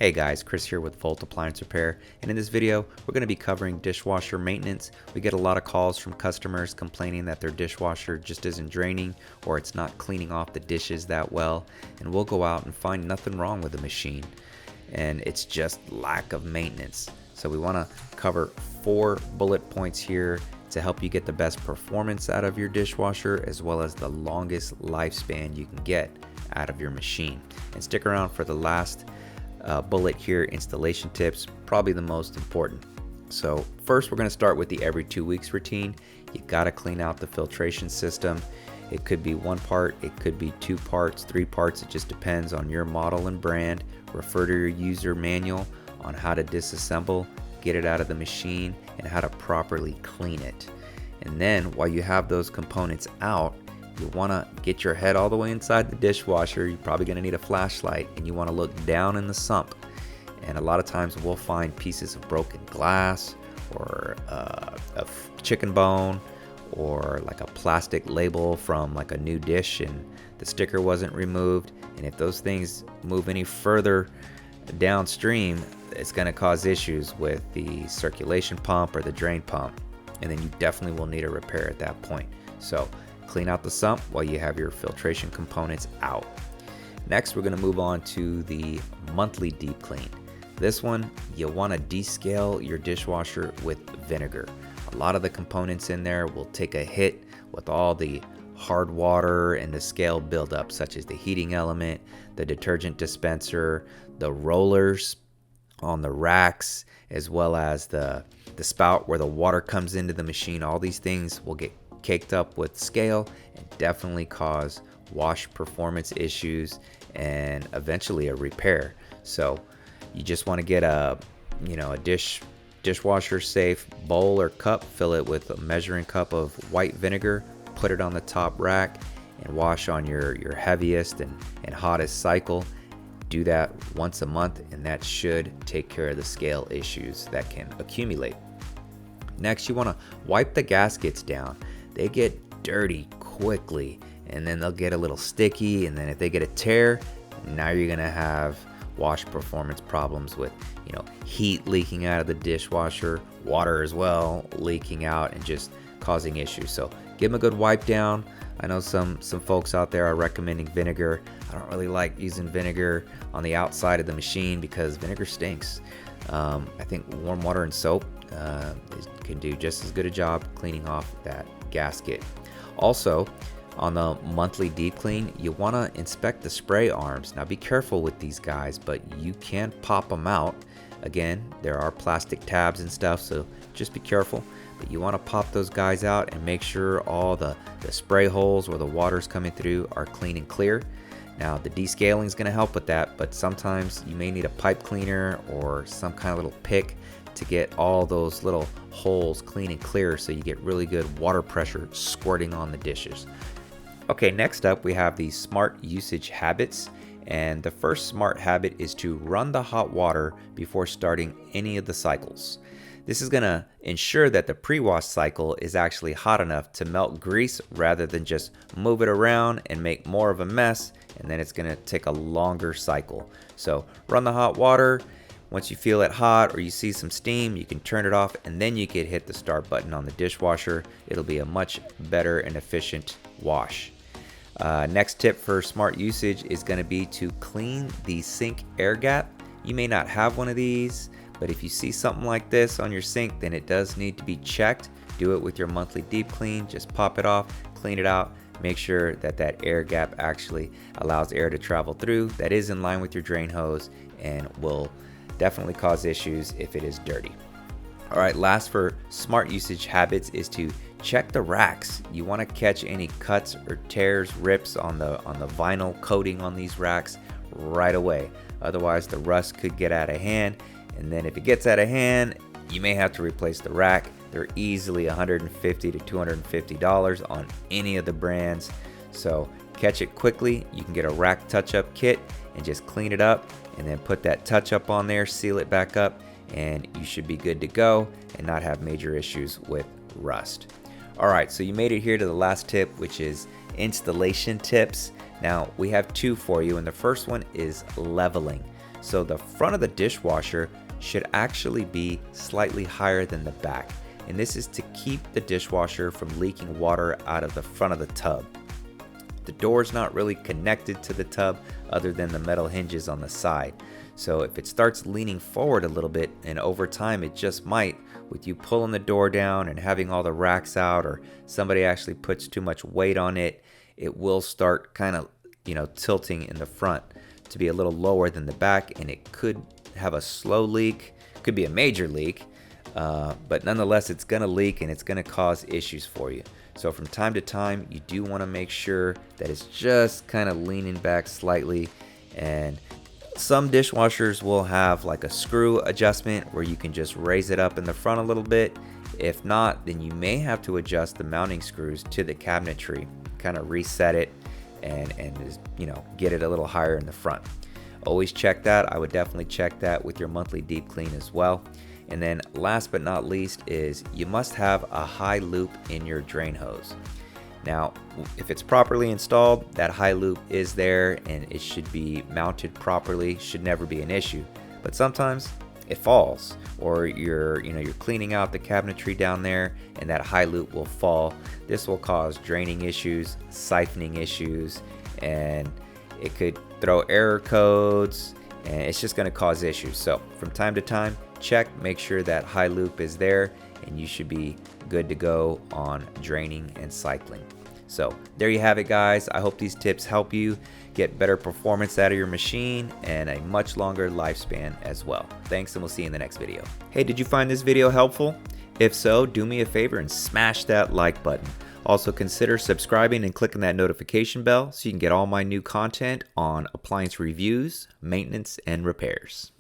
Hey guys, Chris here with Volt Appliance Repair, and in this video we're going to be covering dishwasher maintenance. We get a lot of calls from customers complaining that their dishwasher just isn't draining or it's not cleaning off the dishes that well, and we'll go out and find nothing wrong with the machine, and it's just lack of maintenance. So we want to cover 4 bullet points here to help you get the best performance out of your dishwasher as well as the longest lifespan you can get out of your machine. And stick around for the last bullet here, installation tips, probably the most important. So first we're going to start with the every 2 weeks routine. You got to clean out the filtration system. It could be 1 part, it could be 2 parts, 3 parts, it just depends on your model and brand. Refer to your user manual on how to disassemble, get it out of the machine, and how to properly clean it. And then while you have those components out, you want to get your head all the way inside the dishwasher. You're probably going to need a flashlight, and you want to look down in the sump. And a lot of times we'll find pieces of broken glass or a chicken bone or like a plastic label from like a new dish and the sticker wasn't removed. And if those things move any further downstream, it's going to cause issues with the circulation pump or the drain pump, and then you definitely will need a repair at that point. So clean out the sump while you have your filtration components out. Next, we're going to move on to the monthly deep clean. This one, you want to descale your dishwasher with vinegar. A lot of the components in there will take a hit with all the hard water and the scale buildup, such as the heating element, the detergent dispenser, the rollers on the racks, as well as the spout where the water comes into the machine. All these things will get caked up with scale and definitely cause wash performance issues and eventually a repair. So you just want to get a dishwasher safe bowl or cup, fill it with a measuring cup of white vinegar, put it on the top rack, and wash on your heaviest and hottest cycle. Do that once a month, and that should take care of the scale issues that can accumulate. Next, you want to wipe the gaskets down. They get dirty quickly, and then they'll get a little sticky, and then if they get a tear, now you're gonna have wash performance problems with heat leaking out of the dishwasher, water as well leaking out and just causing issues. So give them a good wipe down. I know some folks out there are recommending vinegar. I don't really like using vinegar on the outside of the machine because vinegar stinks. I think warm water and soap can do just as good a job cleaning off that gasket. Also, on the monthly deep clean, you want to inspect the spray arms. Now be careful with these guys, but you can pop them out. Again, there are plastic tabs and stuff, so just be careful. But you want to pop those guys out and make sure all the spray holes where the water's coming through are clean and clear. Now the descaling is going to help with that, but sometimes you may need a pipe cleaner or some kind of little pick to get all those little holes clean and clear so you get really good water pressure squirting on the dishes. Okay, next up we have the smart usage habits. And the first smart habit is to run the hot water before starting any of the cycles. This is going to ensure that the pre-wash cycle is actually hot enough to melt grease rather than just move it around and make more of a mess, and then it's going to take a longer cycle. So run the hot water. Once you feel it hot or you see some steam, you can turn it off, and then you can hit the start button on the dishwasher. It'll be a much better and efficient wash. Next tip for smart usage is going to be to clean the sink air gap. You may not have one of these, but if you see something like this on your sink, then it does need to be checked. Do it with your monthly deep clean. Just pop it off, clean it out, make sure that that air gap actually allows air to travel through. That is in line with your drain hose and will definitely cause issues if it is dirty. All right, last for smart usage habits is to check the racks. You want to catch any cuts or tears, rips on the vinyl coating on these racks right away. Otherwise, the rust could get out of hand, and then if it gets out of hand, you may have to replace the rack. They're easily $150 to $250 on any of the brands. So catch it quickly. You can get a rack touch-up kit and just clean it up, and then put that touch-up on there, seal it back up, and you should be good to go and not have major issues with rust. Alright, so you made it here to the last tip, which is installation tips. Now we have 2 for you, and the first one is leveling. So the front of the dishwasher should actually be slightly higher than the back. And this is to keep the dishwasher from leaking water out of the front of the tub. The door's not really connected to the tub other than the metal hinges on the side. So if it starts leaning forward a little bit, and over time it just might, with you pulling the door down and having all the racks out, or somebody actually puts too much weight on it, it will start kind of, tilting in the front to be a little lower than the back, and it could have a slow leak, could be a major leak, but nonetheless it's going to leak and it's going to cause issues for you. So from time to time you do want to make sure that it's just kind of leaning back slightly. And some dishwashers will have like a screw adjustment where you can just raise it up in the front a little bit. If not, then you may have to adjust the mounting screws to the cabinetry, kind of reset it and just, get it a little higher in the front. Always check that. I would definitely check that with your monthly deep clean as well. And then last but not least is you must have a high loop in your drain hose. Now, if it's properly installed, that high loop is there and it should be mounted properly, should never be an issue. But sometimes it falls, or you're cleaning out the cabinetry down there and that high loop will fall. This will cause draining issues, siphoning issues, and it could throw error codes, and it's just going to cause issues. So from time to time, check, make sure that high loop is there, and you should be good to go on draining and cycling. So there you have it, guys. I hope these tips help you get better performance out of your machine and a much longer lifespan as well. Thanks, and we'll see you in the next video. Hey, did you find this video helpful? If so, do me a favor and smash that like button. Also consider subscribing and clicking that notification bell so you can get all my new content on appliance reviews, maintenance, and repairs.